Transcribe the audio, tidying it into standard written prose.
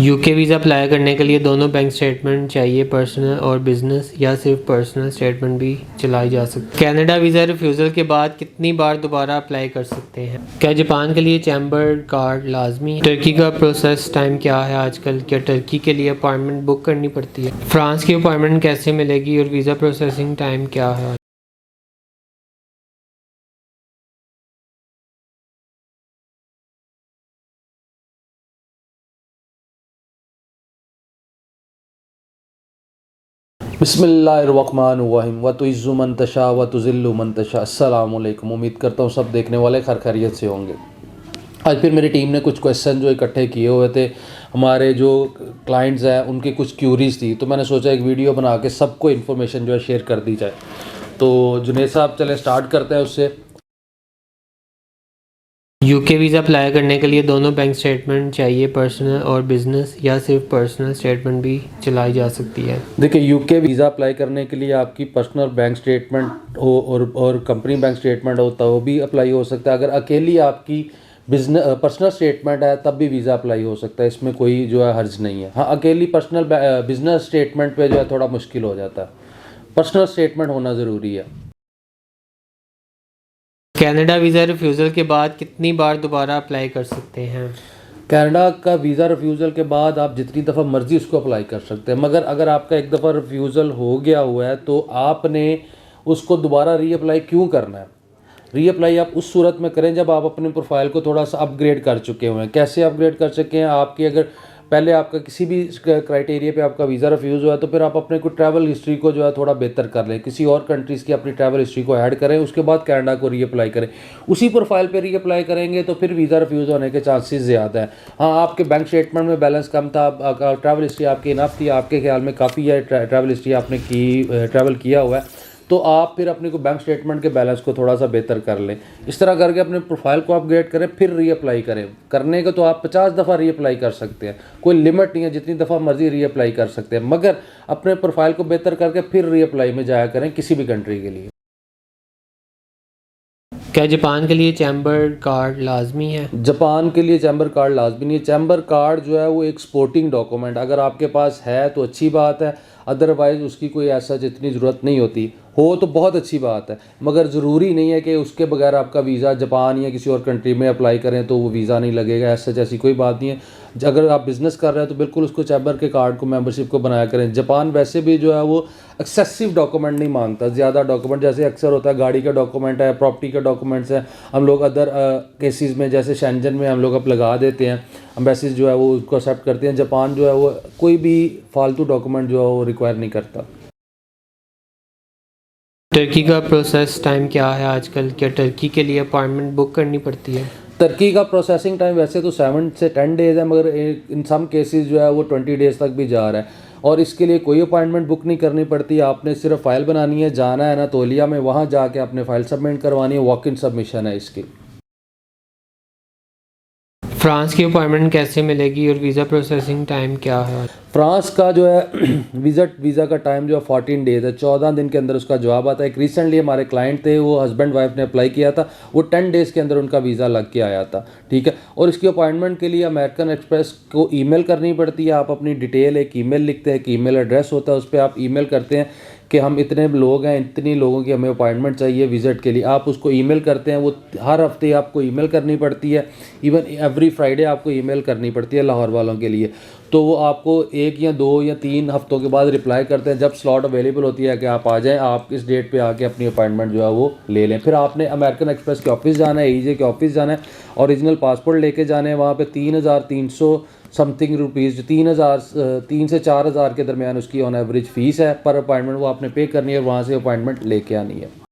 UK visa apply करने के लिए दोनों बैंक स्टेटमेंट चाहिए, पर्सनल और बिजनेस, या सिर्फ पर्सनल स्टेटमेंट भी चलाई जा सकती है। कनाडा वीज़ा रिफ्यूज़ल के बाद कितनी बार दोबारा अप्लाई कर सकते हैं? क्या जापान के लिए चैम्बर कार्ड लाजमी है? टर्की का प्रोसेस टाइम क्या है आजकल? क्या टर्की के लिए अपॉइंटमेंट बुक करनी पड़ती है? फ्रांस की अपॉइंटमेंट कैसे मिलेगी और वीज़ा प्रोसेसिंग टाइम क्या है? बिस्मिल्लाहिर्रहमानिर्रहीम व तुइज़्ज़ु मन तशा व तुज़िल्लु मन तशा। अस्सलामु अलैकुम। उम्मीद करता हूँ सब देखने वाले खैर खैरियत से होंगे। आज फिर मेरी टीम ने कुछ क्वेश्चन जो इकट्ठे किए हुए थे, हमारे जो क्लाइंट्स हैं उनकी कुछ क्यूरीज थी, तो मैंने सोचा एक वीडियो बना के सबको इन्फॉर्मेशन जो है शेयर कर दी जाए। तो जुनेद साहब चले स्टार्ट करते हैं उससे। यूके वीज़ा अप्लाई करने के लिए दोनों बैंक स्टेटमेंट चाहिए, पर्सनल और बिजनेस, या सिर्फ पर्सनल स्टेटमेंट भी चलाई जा सकती है? देखिए, यूके वीज़ा अप्लाई करने के लिए आपकी पर्सनल बैंक स्टेटमेंट हो और कंपनी बैंक स्टेटमेंट होता है वो भी अप्लाई हो सकता है। अगर अकेली आपकी पर्सनल स्टेटमेंट है तब भी वीज़ा अप्लाई हो सकता है, इसमें कोई जो है हर्ज नहीं है। हाँ, अकेली पर्सनल बिजनेस स्टेटमेंट पे जो है थोड़ा मुश्किल हो जाता है, पर्सनल स्टेटमेंट होना ज़रूरी है। कनाडा वीज़ा रिफ्यूज़ल के बाद कितनी बार दोबारा अप्लाई कर सकते हैं? कनाडा का वीज़ा रिफ्यूज़ल के बाद आप जितनी दफ़ा मर्ज़ी उसको अप्लाई कर सकते हैं, मगर अगर आपका एक दफ़ा रिफ्यूज़ल हो गया हुआ है तो आपने उसको दोबारा रीअप्लाई क्यों करना है? रीअप्लाई आप उस सूरत में करें जब आप अपने प्रोफाइल को थोड़ा सा अपग्रेड कर चुके हुए हैं। कैसे अपग्रेड कर चुके हैं? आपकी अगर पहले आपका किसी भी क्राइटेरिया पे आपका वीज़ा रिफ्यूज़ हुआ है तो फिर आप अपने को ट्रैवल हिस्ट्री को जो है थोड़ा बेहतर कर लें, किसी और कंट्रीज़ की अपनी ट्रैवल हिस्ट्री को ऐड करें, उसके बाद कनाडा को रीअप्लाई करें। उसी प्रोफाइल पे रीअप्लाई करेंगे तो फिर वीज़ा रिफ्यूज़ होने के चांसेस ज़्यादा हैं। हाँ, आपके बैंक स्टेटमेंट में बैलेंस कम था, ट्रैवल हिस्ट्री आपकी इनफ थी, आपके ख्याल में काफ़ी है ट्रैवल हिस्ट्री आपने ट्रैवल किया हुआ है, तो आप फिर अपने को बैंक स्टेटमेंट के बैलेंस को थोड़ा सा बेहतर कर लें। इस तरह करके अपने प्रोफाइल को अपग्रेड करें, फिर रीअप्लाई करें। करने का तो आप 50 दफ़ा रीअप्लाई कर सकते हैं, कोई लिमिट नहीं है, जितनी दफ़ा मर्जी रीअप्लाई कर सकते हैं, मगर अपने प्रोफाइल को बेहतर करके फिर रीअप्लाई में जाया करें किसी भी कंट्री के लिए। क्या जापान के लिए चैम्बर कार्ड लाजमी है? जापान के लिए चैम्बर कार्ड लाजमी नहीं है। चैम्बर कार्ड जो है वो एक सपोर्टिंग डॉक्यूमेंट, अगर आपके पास है तो अच्छी बात है, अदरवाइज़ उसकी कोई ऐसा जितनी ज़रूरत नहीं होती। हो तो बहुत अच्छी बात है, मगर ज़रूरी नहीं है कि उसके बगैर आपका वीज़ा जापान या किसी और कंट्री में अप्लाई करें तो वो वीज़ा नहीं लगेगा। ऐसा जैसी कोई बात नहीं है। अगर आप बिज़नेस कर रहे हैं तो बिल्कुल उसको चैम्बर के कार्ड को, मेंबरशिप को बनाया करें। जापान वैसे भी जो है वो एक्सेसिव डॉक्यूमेंट नहीं मांगता, ज़्यादा डॉक्यूमेंट जैसे अक्सर होता है, गाड़ी का डॉक्यूमेंट है, प्रॉपर्टी का डॉक्यूमेंट्स है, हम लोग अदर केसेस में जैसे शेंजन में हम लोग अब लगा देते हैं, एम्बेसीज जो है वो उसको एक्सेप्ट करते हैं। जापान जो है वो कोई भी फालतू डॉक्यूमेंट जो है वो रिक्वायर नहीं करता। टर्की का प्रोसेस टाइम क्या है आजकल? क्या टर्की के लिए अपॉइंटमेंट बुक करनी पड़ती है? टर्की का प्रोसेसिंग टाइम वैसे तो 7 से 10 डेज़ है, मगर इन सम केसेस जो है वो 20 डेज़ तक भी जा रहा है, और इसके लिए कोई अपॉइंटमेंट बुक नहीं करनी पड़ती। आपने सिर्फ फ़ाइल बनानी है, जाना है अनातोलिया में, वहाँ जाके अपने फ़ाइल सबमिट करवानी है, वॉक इन सबमिशन है इसकी। फ्रांस की अपॉइंटमेंट कैसे मिलेगी और वीज़ा प्रोसेसिंग टाइम क्या है? फ्रांस का जो है वीज़ा का टाइम जो है 14 डेज़ है, 14 दिन के अंदर उसका जवाब आता है। एक रिसेंटली हमारे क्लाइंट थे, वो हस्बैंड वाइफ ने अप्लाई किया था, वो 10 डेज़ के अंदर उनका वीज़ा लग के आया था। ठीक है, और इसकी अपॉइंटमेंट के लिए अमेरिकन एक्सप्रेस को ईमेल करनी पड़ती है। आप अपनी डिटेल एक ईमेल लिखते हैं, एक ईमेल एड्रेस होता है, उस पर आप ईमेल करते हैं कि हम इतने लोग हैं, इतनी लोगों की हमें अपॉइंटमेंट चाहिए विज़िट के लिए। आप उसको ईमेल करते हैं, वो हर हफ्ते आपको ईमेल करनी पड़ती है, इवन एवरी फ्राइडे आपको ईमेल करनी पड़ती है लाहौर वालों के लिए। तो वो आपको 1 या 2 या 3 हफ्तों के बाद रिप्लाई करते हैं, जब स्लॉट अवेलेबल होती है कि आप आ जाएं, आप इस डेट पे आके अपनी अपॉइंटमेंट जो है वो ले लें। फिर आपने अमेरिकन एक्सप्रेस के ऑफिस जाना है, ईजे के ऑफिस जाना है, ओरिजिनल पासपोर्ट लेके जाने हैं। वहाँ पे 3,300 समथिंग रुपीज़, 3 से 4 हज़ार के दरमियान उसकी ऑन एवरेज फ़ीस है पर अपॉइंटमेंट, वो आपने पे करनी है और वहाँ से अपॉइंटमेंट लेके आनी है।